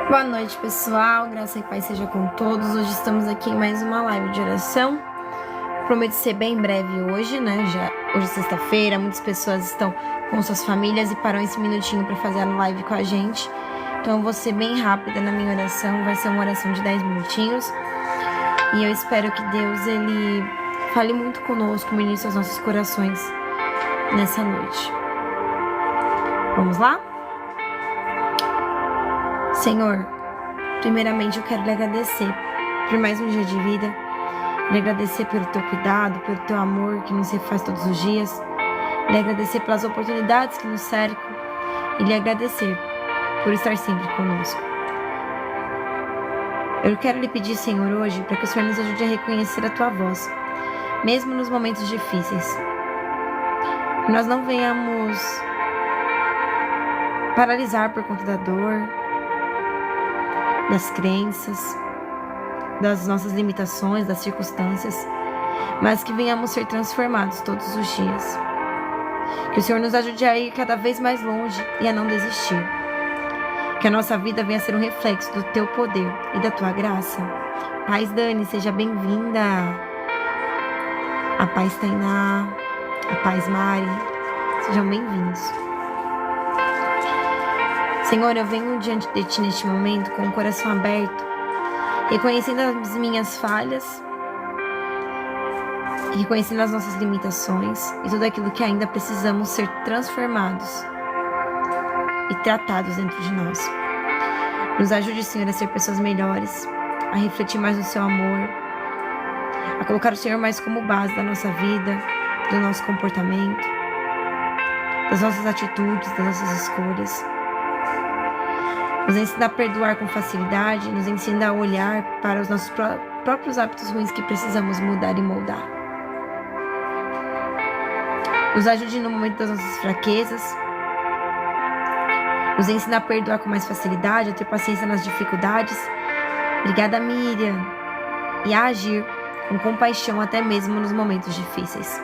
Boa noite, pessoal. Graça e paz seja com todos. Hoje estamos aqui em mais uma live de oração. Prometo ser bem breve hoje, né? Hoje é sexta-feira, muitas pessoas estão com suas famílias e param esse minutinho para fazer a live com a gente. Então eu vou ser bem rápida na minha oração. Vai ser uma oração de 10 minutinhos. E eu espero que Deus, Ele fale muito conosco, ministre aos nossos corações nessa noite. Vamos lá? Senhor, primeiramente eu quero lhe agradecer por mais um dia de vida, lhe agradecer pelo teu cuidado, pelo teu amor que nos refaz todos os dias, lhe agradecer pelas oportunidades que nos cercam e lhe agradecer por estar sempre conosco. Eu quero lhe pedir, Senhor, hoje, para que o Senhor nos ajude a reconhecer a tua voz, mesmo nos momentos difíceis. Que nós não venhamos paralisar por conta da dor, das crenças, das nossas limitações, das circunstâncias, mas que venhamos ser transformados todos os dias. Que o Senhor nos ajude a ir cada vez mais longe e a não desistir. Que a nossa vida venha a ser um reflexo do teu poder e da tua graça. Paz Dani, seja bem-vinda. A Paz Tainá, a Paz Mari, sejam bem-vindos. Senhor, eu venho diante de Ti neste momento com o coração aberto, reconhecendo as minhas falhas, reconhecendo as nossas limitações e tudo aquilo que ainda precisamos ser transformados e tratados dentro de nós. Nos ajude, Senhor, a ser pessoas melhores, a refletir mais no Seu amor, a colocar o Senhor mais como base da nossa vida, do nosso comportamento, das nossas atitudes, das nossas escolhas. Nos ensina a perdoar com facilidade, nos ensina a olhar para os nossos próprios hábitos ruins que precisamos mudar e moldar. Nos ajude no momento das nossas fraquezas, nos ensina a perdoar com mais facilidade, a ter paciência nas dificuldades. Obrigada, Miriam. E a agir com compaixão até mesmo nos momentos difíceis.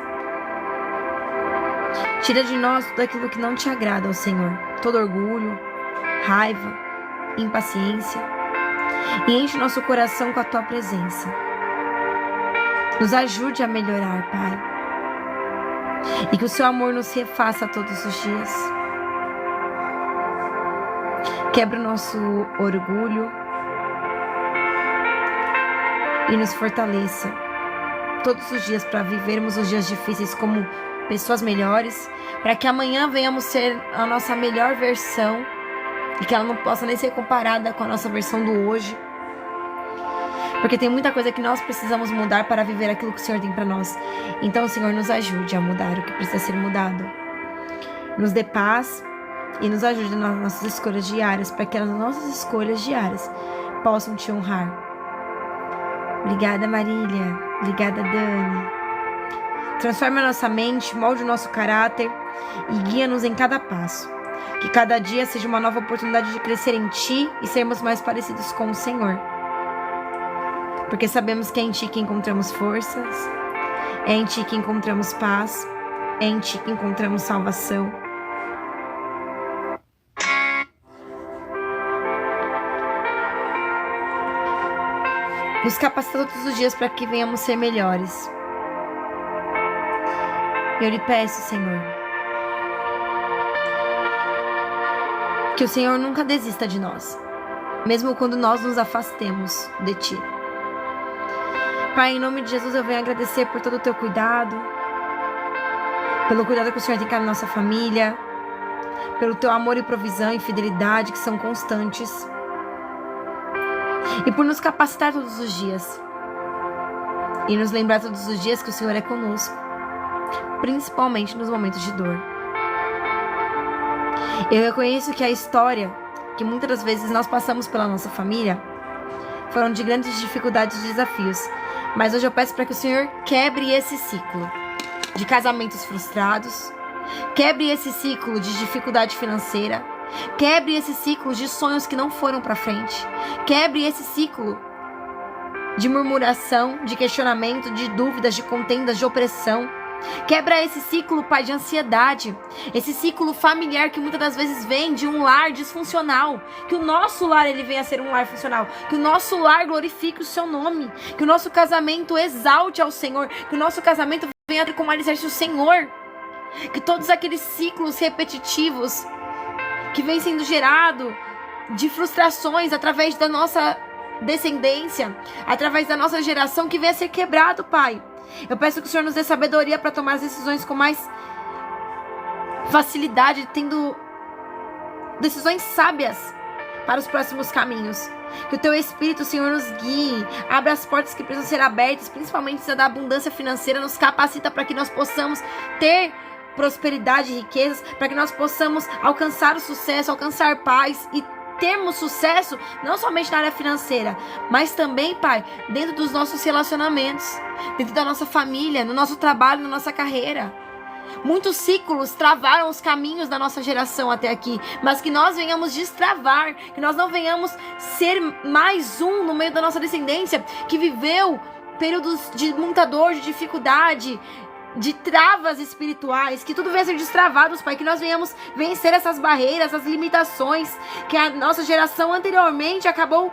Tira de nós tudo aquilo que não te agrada ao Senhor, todo orgulho, raiva, impaciência, e enche nosso coração com a tua presença. Nos ajude a melhorar, Pai, e que o seu amor nos refaça todos os dias. Quebra o nosso orgulho e nos fortaleça todos os dias para vivermos os dias difíceis como pessoas melhores, para que amanhã venhamos ser a nossa melhor versão e que ela não possa nem ser comparada com a nossa versão do hoje. Porque tem muita coisa que nós precisamos mudar para viver aquilo que o Senhor tem para nós. Então, Senhor, nos ajude a mudar o que precisa ser mudado. Nos dê paz e nos ajude nas nossas escolhas diárias, para que as nossas escolhas diárias possam te honrar. Obrigada, Marília. Obrigada, Dani. Transforma a nossa mente, molde o nosso caráter e guia-nos em cada passo. Que cada dia seja uma nova oportunidade de crescer em Ti e sermos mais parecidos com o Senhor. Porque sabemos que é em Ti que encontramos forças, é em Ti que encontramos paz, é em Ti que encontramos salvação. Nos capacita todos os dias para que venhamos ser melhores. Eu lhe peço, Senhor, que o Senhor nunca desista de nós, mesmo quando nós nos afastemos de Ti. Pai, em nome de Jesus, eu venho agradecer por todo o Teu cuidado, pelo cuidado que o Senhor tem com a nossa família, pelo Teu amor e provisão e fidelidade que são constantes, e por nos capacitar todos os dias, e nos lembrar todos os dias que o Senhor é conosco, principalmente nos momentos de dor. Eu reconheço que a história que muitas das vezes nós passamos pela nossa família foram de grandes dificuldades e desafios. Mas hoje eu peço para que o Senhor quebre esse ciclo de casamentos frustrados, quebre esse ciclo de dificuldade financeira, quebre esse ciclo de sonhos que não foram para frente, quebre esse ciclo de murmuração, de questionamento, de dúvidas, de contendas, de opressão. Quebra esse ciclo, Pai, de ansiedade. Esse ciclo familiar que muitas das vezes vem de um lar disfuncional. Que o nosso lar, ele venha a ser um lar funcional. Que o nosso lar glorifique o seu nome. Que o nosso casamento exalte ao Senhor. Que o nosso casamento venha a ter como alicerce o Senhor. Que todos aqueles ciclos repetitivos que vem sendo gerado de frustrações através da nossa descendência, através da nossa geração, que venha a ser quebrado, Pai. Eu peço que o Senhor nos dê sabedoria para tomar as decisões com mais facilidade, tendo decisões sábias para os próximos caminhos. Que o Teu Espírito, Senhor, nos guie, abra as portas que precisam ser abertas, principalmente a da abundância financeira, nos capacita para que nós possamos ter prosperidade e riquezas, para que nós possamos alcançar o sucesso, alcançar paz e termos sucesso, não somente na área financeira, mas também, Pai, dentro dos nossos relacionamentos, dentro da nossa família, no nosso trabalho, na nossa carreira. Muitos ciclos travaram os caminhos da nossa geração até aqui, mas que nós venhamos destravar, que nós não venhamos ser mais um no meio da nossa descendência que viveu períodos de muita dor, de dificuldade, de travas espirituais, que tudo venha a ser destravado, Pai, que nós venhamos vencer essas barreiras, essas limitações que a nossa geração anteriormente acabou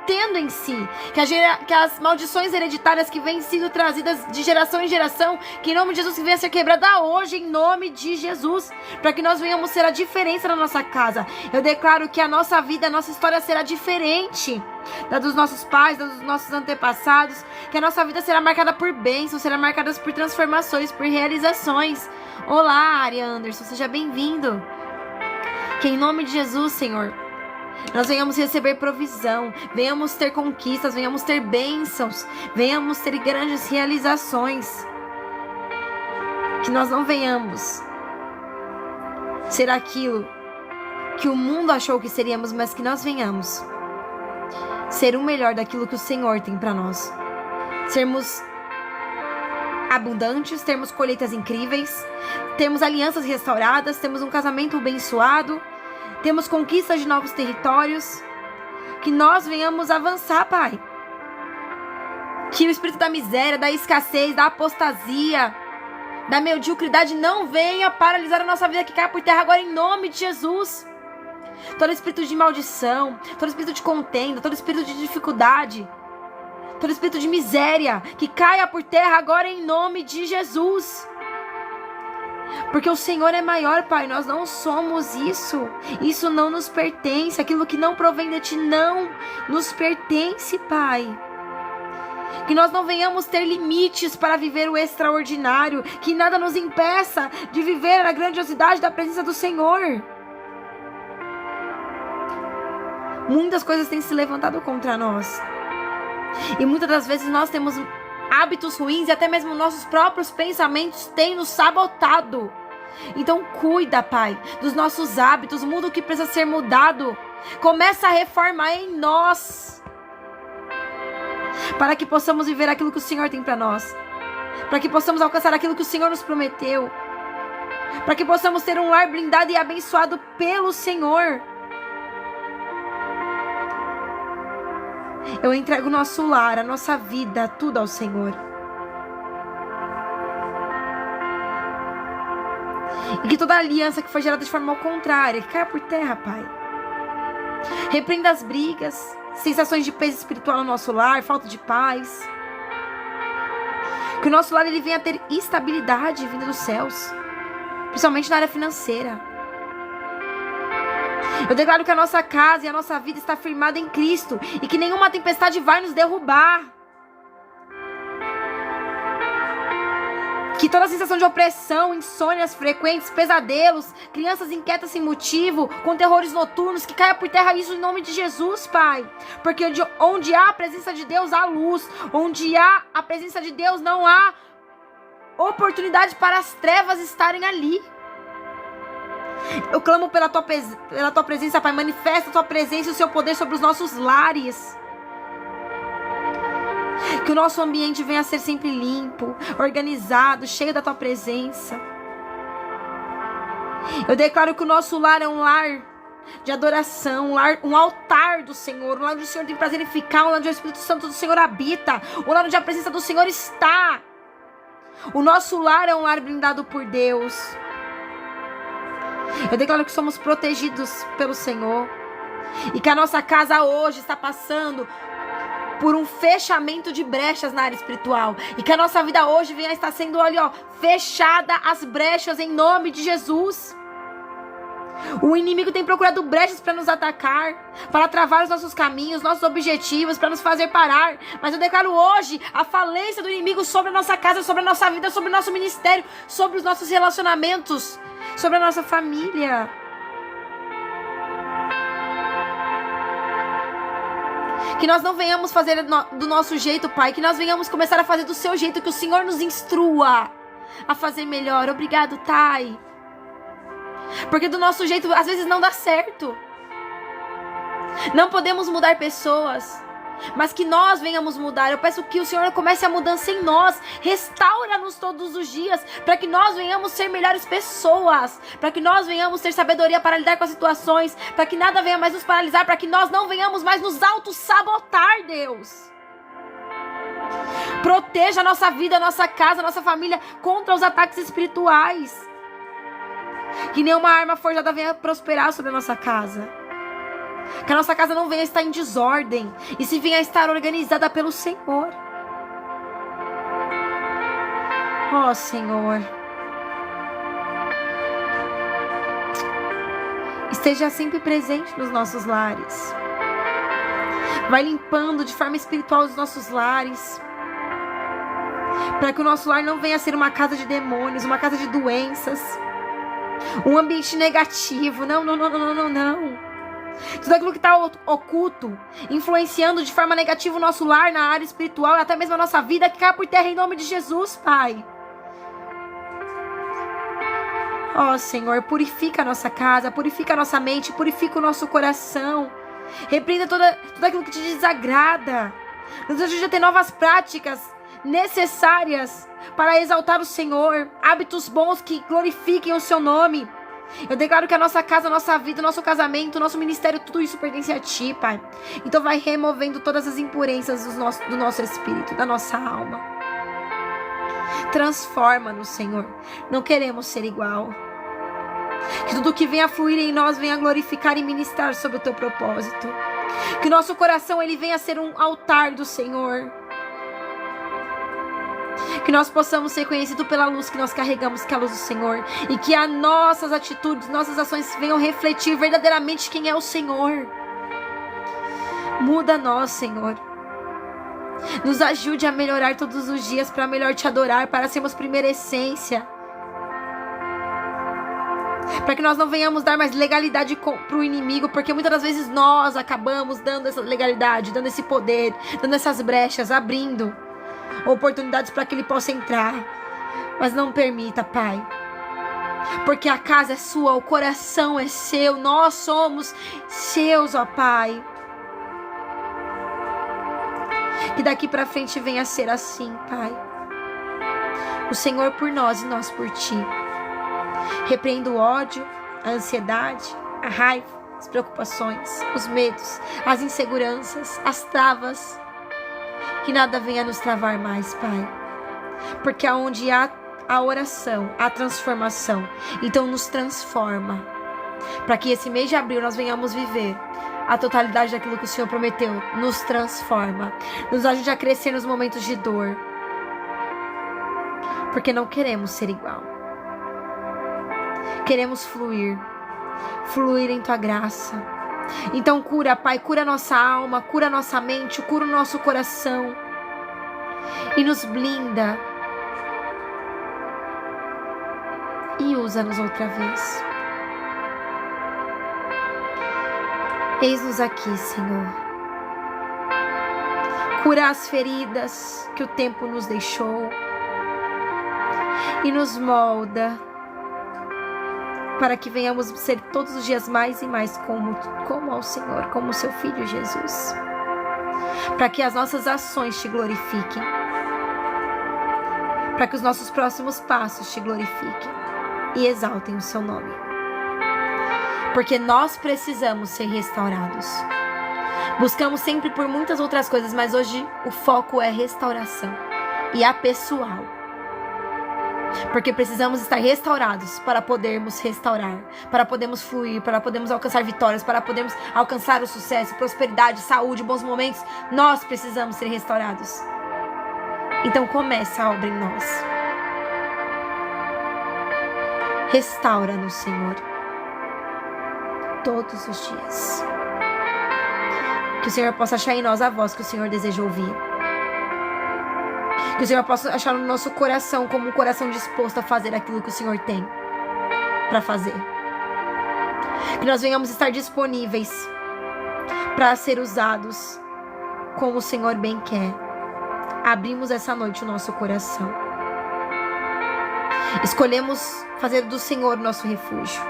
tendo em si, que as maldições hereditárias que vêm sendo trazidas de geração em geração, que em nome de Jesus que venha a ser quebrada hoje, em nome de Jesus, para que nós venhamos ser a diferença na nossa casa. Eu declaro que a nossa vida, a nossa história será diferente da dos nossos pais, da dos nossos antepassados, que a nossa vida será marcada por bênçãos, será marcada por transformações, por realizações. Olá, Ari Anderson, seja bem-vindo. Que em nome de Jesus, Senhor, nós venhamos receber provisão, venhamos ter conquistas, venhamos ter bênçãos, venhamos ter grandes realizações. Que nós não venhamos ser aquilo que o mundo achou que seríamos, mas que nós venhamos ser o melhor daquilo que o Senhor tem para nós. Sermos abundantes, termos colheitas incríveis, termos alianças restauradas, temos um casamento abençoado, temos conquistas de novos territórios. Que nós venhamos avançar, Pai. Que o espírito da miséria, da escassez, da apostasia, da mediocridade não venha paralisar a nossa vida, que caia por terra agora em nome de Jesus. Todo espírito de maldição, todo espírito de contenda, todo espírito de dificuldade, todo espírito de miséria, que caia por terra agora em nome de Jesus. Porque o Senhor é maior, Pai, nós não somos isso. Isso não nos pertence. Aquilo que não provém de Ti não nos pertence, Pai. Que nós não venhamos ter limites para viver o extraordinário. Que nada nos impeça de viver a grandiosidade da presença do Senhor. Muitas coisas têm se levantado contra nós. E muitas das vezes nós temos hábitos ruins e até mesmo nossos próprios pensamentos têm nos sabotado. Então cuida, Pai, dos nossos hábitos, muda o que precisa ser mudado. Começa a reformar em nós, para que possamos viver aquilo que o Senhor tem para nós, para que possamos alcançar aquilo que o Senhor nos prometeu, para que possamos ter um lar blindado e abençoado pelo Senhor. Eu entrego o nosso lar, a nossa vida, tudo ao Senhor. E que toda aliança que foi gerada de forma ao contrária, que caia por terra, Pai. Repreenda as brigas, sensações de peso espiritual no nosso lar, falta de paz. Que o nosso lar ele venha a ter estabilidade vinda dos céus, principalmente na área financeira. Eu declaro que a nossa casa e a nossa vida está firmada em Cristo e que nenhuma tempestade vai nos derrubar. Que toda sensação de opressão, insônias frequentes, pesadelos, crianças inquietas sem motivo, com terrores noturnos, que caia por terra isso em nome de Jesus, Pai. Porque onde há a presença de Deus, há luz. Onde há a presença de Deus, não há oportunidade para as trevas estarem ali. Eu clamo pela tua presença, Pai. Manifesta a tua presença e o seu poder sobre os nossos lares. Que o nosso ambiente venha a ser sempre limpo, organizado, cheio da tua presença. Eu declaro que o nosso lar é um lar de adoração, um altar do Senhor, um lar onde o Senhor tem prazer em ficar, um lar onde o Espírito Santo do Senhor habita, um lar onde a presença do Senhor está. O nosso lar é um lar blindado por Deus. Eu declaro que somos protegidos pelo Senhor. E que a nossa casa hoje está passando por um fechamento de brechas na área espiritual. E que a nossa vida hoje venha estar sendo, olha, fechada as brechas em nome de Jesus. O inimigo tem procurado brechas para nos atacar, para travar os nossos caminhos, nossos objetivos, para nos fazer parar. Mas eu declaro hoje a falência do inimigo sobre a nossa casa, sobre a nossa vida, sobre o nosso ministério, sobre os nossos relacionamentos, sobre a nossa família. Que nós não venhamos fazer do nosso jeito, Pai. Que nós venhamos começar a fazer do seu jeito. Que o Senhor nos instrua a fazer melhor. Obrigado, Pai. Porque do nosso jeito, às vezes, não dá certo. Não podemos mudar pessoas. Mas que nós venhamos mudar. Eu peço que o Senhor comece a mudança em nós. Restaura-nos todos os dias. Para que nós venhamos ser melhores pessoas. Para que nós venhamos ter sabedoria para lidar com as situações. Para que nada venha mais nos paralisar. Para que nós não venhamos mais nos auto-sabotar, Deus. Proteja a nossa vida, a nossa casa, a nossa família contra os ataques espirituais. Que nenhuma arma forjada venha prosperar sobre a nossa casa. Que a nossa casa não venha estar em desordem. E se venha estar organizada pelo Senhor. Ó Senhor. Esteja sempre presente nos nossos lares. Vai limpando de forma espiritual os nossos lares. Para que o nosso lar não venha a ser uma casa de demônios, uma casa de doenças. Um ambiente negativo. Não. Tudo aquilo que está oculto, influenciando de forma negativa o nosso lar na área espiritual e até mesmo a nossa vida, que caia por terra em nome de Jesus, Pai. Ó Senhor, purifica a nossa casa, purifica a nossa mente, purifica o nosso coração. Repreenda tudo aquilo que te desagrada. Nos ajude a ter novas práticas necessárias para exaltar o Senhor. Hábitos bons que glorifiquem o seu nome. Eu declaro que a nossa casa, a nossa vida, o nosso casamento, o nosso ministério, tudo isso pertence a Ti, Pai. Então vai removendo todas as impurezas do nosso espírito, da nossa alma. Transforma-nos, Senhor. Não queremos ser igual. Que tudo que venha fluir em nós venha glorificar e ministrar sobre o Teu propósito. Que o nosso coração ele venha a ser um altar do Senhor. Que nós possamos ser conhecidos pela luz que nós carregamos, que é a luz do Senhor. E que as nossas atitudes, nossas ações venham refletir verdadeiramente quem é o Senhor. Muda nós, Senhor. Nos ajude a melhorar todos os dias para melhor Te adorar, para sermos primeira essência. Para que nós não venhamos dar mais legalidade para o inimigo, porque muitas das vezes nós acabamos dando essa legalidade, dando esse poder, dando essas brechas, abrindo oportunidades para que ele possa entrar. Mas não permita, Pai. Porque a casa é sua, o coração é seu, nós somos seus, ó Pai. Que daqui para frente venha a ser assim, Pai. O Senhor por nós e nós por Ti. Repreenda o ódio, a ansiedade, a raiva, as preocupações, os medos, as inseguranças, as travas. Que nada venha nos travar mais, Pai. Porque aonde há a oração, a transformação, então nos transforma. Para que esse mês de abril nós venhamos viver a totalidade daquilo que o Senhor prometeu. Nos transforma. Nos ajude a crescer nos momentos de dor. Porque não queremos ser igual. Queremos fluir. Fluir em Tua graça. Então cura, Pai, cura a nossa alma, cura a nossa mente, cura o nosso coração. E nos blinda. E usa-nos outra vez. Eis-nos aqui, Senhor. Cura as feridas que o tempo nos deixou. E nos molda. Para que venhamos ser todos os dias mais e mais como ao Senhor, como o Seu Filho Jesus. Para que as nossas ações Te glorifiquem. Para que os nossos próximos passos Te glorifiquem e exaltem o Seu nome. Porque nós precisamos ser restaurados. Buscamos sempre por muitas outras coisas, mas hoje o foco é restauração. E a pessoal. Porque precisamos estar restaurados para podermos restaurar, para podermos fluir, para podermos alcançar vitórias, para podermos alcançar o sucesso, prosperidade, saúde, bons momentos. Nós precisamos ser restaurados. Então começa a obra em nós. Restaura-nos, Senhor, todos os dias. Que o Senhor possa achar em nós a voz que o Senhor deseja ouvir. Que o Senhor possa achar no nosso coração como um coração disposto a fazer aquilo que o Senhor tem para fazer. Que nós venhamos estar disponíveis para ser usados como o Senhor bem quer. Abrimos essa noite o nosso coração. Escolhemos fazer do Senhor nosso refúgio.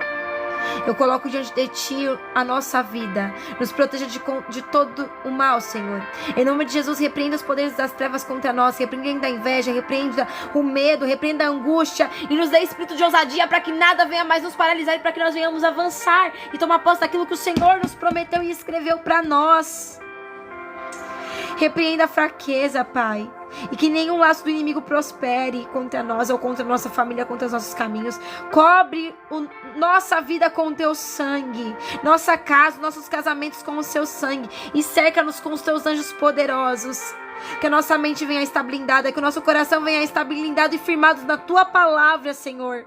Eu coloco diante de Ti a nossa vida. Nos proteja de todo o mal, Senhor. Em nome de Jesus, repreenda os poderes das trevas contra nós. Repreenda a inveja, repreenda o medo, repreenda a angústia. E nos dê espírito de ousadia para que nada venha mais nos paralisar e para que nós venhamos avançar e tomar posse daquilo que o Senhor nos prometeu e escreveu para nós. Repreenda a fraqueza, Pai. E que nenhum laço do inimigo prospere contra nós ou contra a nossa família, contra os nossos caminhos. Cobre nossa vida com o Teu sangue. Nossa casa, nossos casamentos com o Seu sangue. E cerca-nos com os Teus anjos poderosos. Que a nossa mente venha a estar blindada. Que o nosso coração venha a estar blindado e firmado na Tua palavra, Senhor.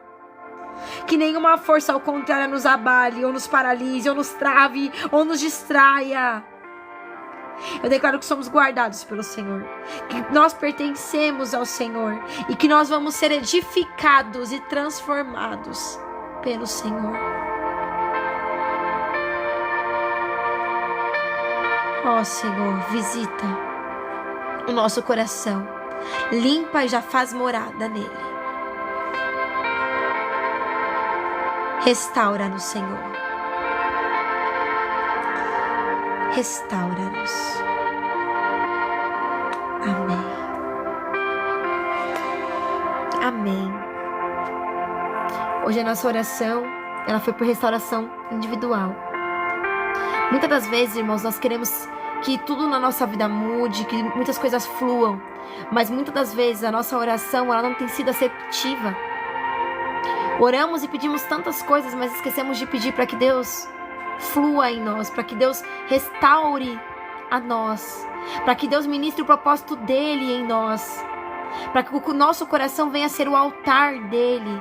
Que nenhuma força ao contrário nos abale, ou nos paralise, ou nos trave, ou nos distraia. Eu declaro que somos guardados pelo Senhor, que nós pertencemos ao Senhor e que nós vamos ser edificados e transformados pelo Senhor. Ó Senhor, visita o nosso coração, limpa e já faz morada nele. Restaura-nos, Senhor. Restaura-nos. Amém. Amém. Hoje a nossa oração, ela foi por restauração individual. Muitas das vezes, irmãos, nós queremos que tudo na nossa vida mude, que muitas coisas fluam. Mas muitas das vezes a nossa oração, ela não tem sido assertiva. Oramos e pedimos tantas coisas, mas esquecemos de pedir para que Deus flua em nós, para que Deus restaure a nós, para que Deus ministre o propósito dele em nós, para que o nosso coração venha a ser o altar dele,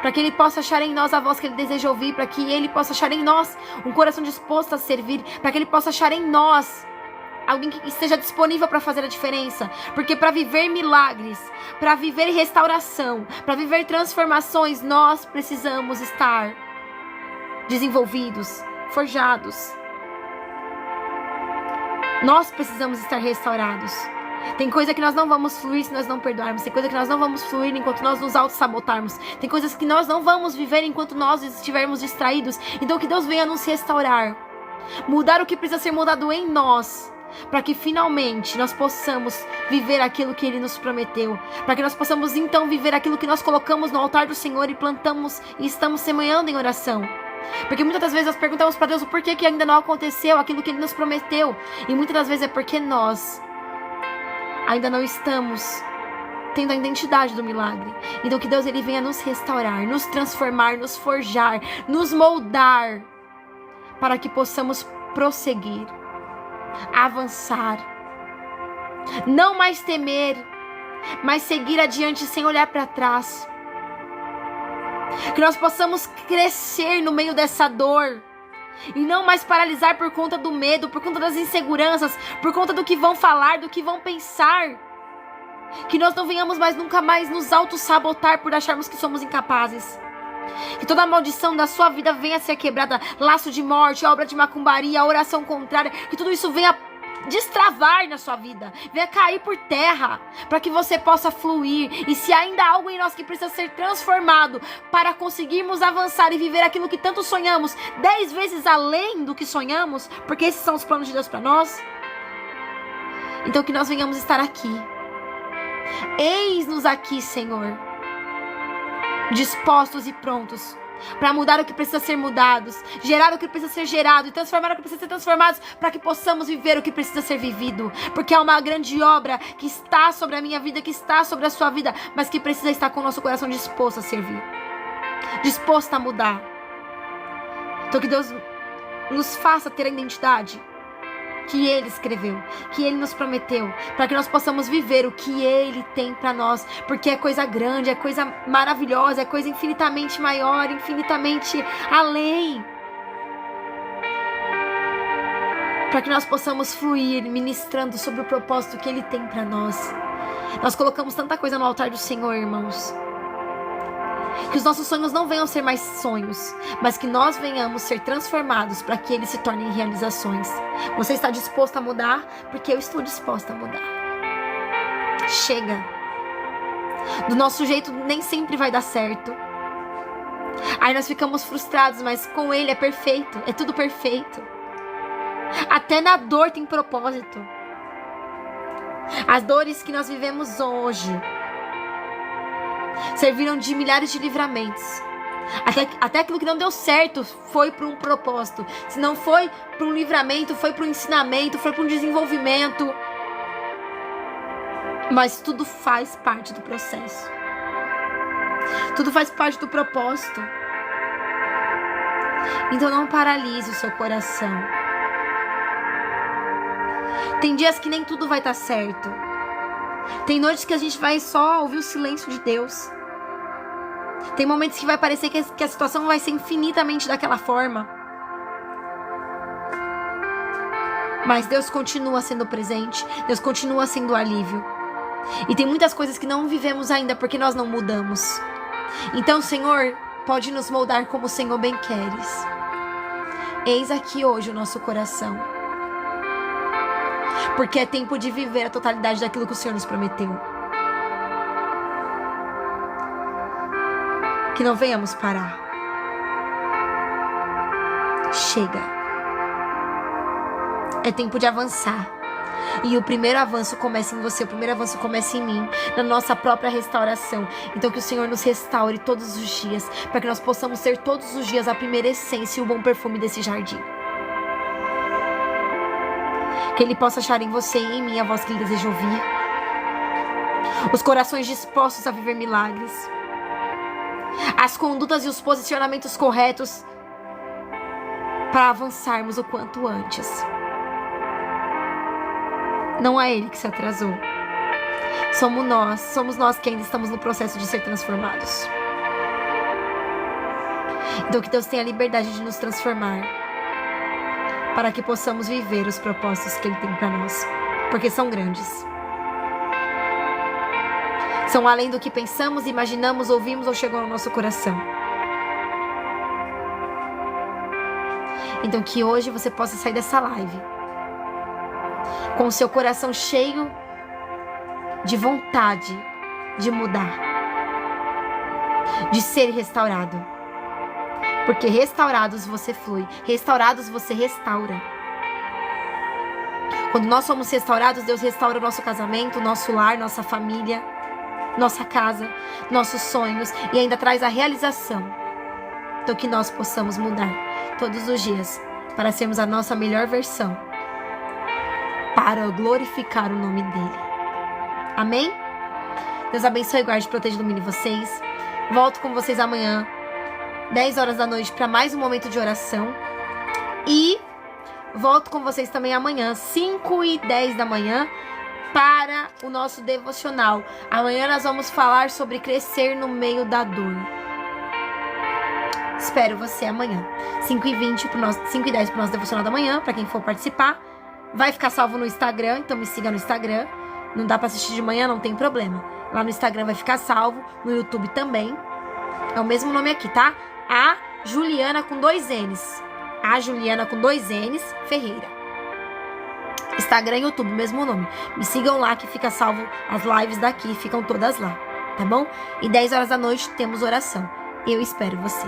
para que ele possa achar em nós a voz que ele deseja ouvir, para que ele possa achar em nós um coração disposto a servir, para que ele possa achar em nós alguém que esteja disponível para fazer a diferença. Porque para viver milagres, para viver restauração, para viver transformações, nós precisamos estar desenvolvidos, forjados. Nós precisamos estar restaurados. Tem coisa que nós não vamos fluir se nós não perdoarmos. Tem coisa que nós não vamos fluir enquanto nós nos auto-sabotarmos. Tem coisas que nós não vamos viver enquanto nós estivermos distraídos. Então que Deus venha nos restaurar. Mudar o que precisa ser mudado em nós, para que finalmente nós possamos viver aquilo que Ele nos prometeu. Para que nós possamos então viver aquilo que nós colocamos no altar do Senhor e plantamos e estamos semeando em oração. Porque muitas das vezes nós perguntamos para Deus o porquê que ainda não aconteceu aquilo que Ele nos prometeu. E muitas das vezes é porque nós ainda não estamos tendo a identidade do milagre. Então que Deus ele venha nos restaurar, nos transformar, nos forjar, nos moldar, para que possamos prosseguir, avançar, não mais temer, mas seguir adiante sem olhar para trás. Que nós possamos crescer no meio dessa dor e não mais paralisar por conta do medo, por conta das inseguranças, por conta do que vão falar, do que vão pensar. Que nós não venhamos mais nunca mais nos auto-sabotar por acharmos que somos incapazes. Que toda a maldição da sua vida venha a ser quebrada, laço de morte, obra de macumbaria, oração contrária, que tudo isso venha destravar na sua vida, venha cair por terra, para que você possa fluir. E se ainda há algo em nós que precisa ser transformado para conseguirmos avançar e viver aquilo que tanto sonhamos, 10 vezes além do que sonhamos, porque esses são os planos de Deus para nós, então que nós venhamos estar aqui. Eis-nos aqui, Senhor, dispostos e prontos para mudar o que precisa ser mudado, gerar o que precisa ser gerado e transformar o que precisa ser transformado, para que possamos viver o que precisa ser vivido, porque é uma grande obra que está sobre a minha vida, que está sobre a sua vida, mas que precisa estar com o nosso coração disposto a servir, disposto a mudar. Então que Deus nos faça ter a identidade que Ele escreveu, que Ele nos prometeu, para que nós possamos viver o que Ele tem para nós, porque é coisa grande, é coisa maravilhosa, é coisa infinitamente maior, infinitamente além, para que nós possamos fluir ministrando sobre o propósito que Ele tem para nós. Nós colocamos tanta coisa no altar do Senhor, irmãos, que os nossos sonhos não venham ser mais sonhos, mas que nós venhamos ser transformados para que eles se tornem realizações. Você está disposto a mudar? Porque eu estou disposta a mudar. Chega. Do nosso jeito nem sempre vai dar certo. Aí nós ficamos frustrados, mas com Ele é perfeito, é tudo perfeito. Até na dor tem propósito. As dores que nós vivemos hoje serviram de milhares de livramentos. Até aquilo que não deu certo foi para um propósito. Se não foi para um livramento, foi para um ensinamento, foi para um desenvolvimento. Mas tudo faz parte do processo. Tudo faz parte do propósito. Então não paralise o seu coração. Tem dias que nem tudo vai estar certo. Tem noites que a gente vai só ouvir o silêncio de Deus. Tem momentos que vai parecer que a situação vai ser infinitamente daquela forma. Mas Deus continua sendo presente. Deus continua sendo alívio. E tem muitas coisas que não vivemos ainda porque nós não mudamos. Então, Senhor, pode nos moldar como o Senhor bem queres. Eis aqui hoje o nosso coração. Porque é tempo de viver a totalidade daquilo que o Senhor nos prometeu. Que não venhamos parar. Chega. É tempo de avançar. E o primeiro avanço começa em você, o primeiro avanço começa em mim, na nossa própria restauração. Então que o Senhor nos restaure todos os dias, para que nós possamos ser todos os dias a primeira essência e o bom perfume desse jardim. Que Ele possa achar em você e em mim a voz que Ele deseja ouvir. Os corações dispostos a viver milagres. As condutas e os posicionamentos corretos para avançarmos o quanto antes. Não é Ele que se atrasou. Somos nós que ainda estamos no processo de ser transformados. Então que Deus tenha a liberdade de nos transformar, para que possamos viver os propósitos que Ele tem para nós, porque são grandes. São além do que pensamos, imaginamos, ouvimos ou chegou no nosso coração. Então que hoje você possa sair dessa live com o seu coração cheio de vontade de mudar, de ser restaurado. Porque restaurados você flui, restaurados você restaura. Quando nós somos restaurados, Deus restaura o nosso casamento, nosso lar, nossa família, nossa casa, nossos sonhos e ainda traz a realização. Então que nós possamos mudar todos os dias para sermos a nossa melhor versão, para glorificar o nome dEle. Amém? Deus abençoe, guarde, proteja e ilumine vocês. Volto com vocês amanhã, 10 horas da noite, para mais um momento de oração. E volto com vocês também amanhã, 5h10 da manhã, para o nosso devocional. Amanhã nós vamos falar sobre crescer no meio da dor. Espero você amanhã, 5h10 para o nosso devocional da manhã, para quem for participar. Vai ficar salvo no Instagram, então me siga no Instagram. Não dá pra assistir de manhã, não tem problema. Lá no Instagram vai ficar salvo, no YouTube também. É o mesmo nome aqui, tá? A Juliana com 2 N's. A Juliana com 2 N's Ferreira. Instagram e YouTube, mesmo nome. Me sigam lá que fica salvo as lives daqui, ficam todas lá, tá bom? E 10 horas da noite temos oração. Eu espero você.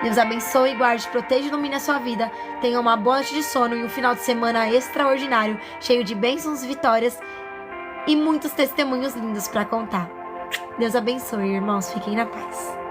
Deus abençoe, guarde, proteja e ilumine a sua vida. Tenha uma boa noite de sono e um final de semana extraordinário, cheio de bênçãos, vitórias e muitos testemunhos lindos para contar. Deus abençoe, irmãos. Fiquem na paz.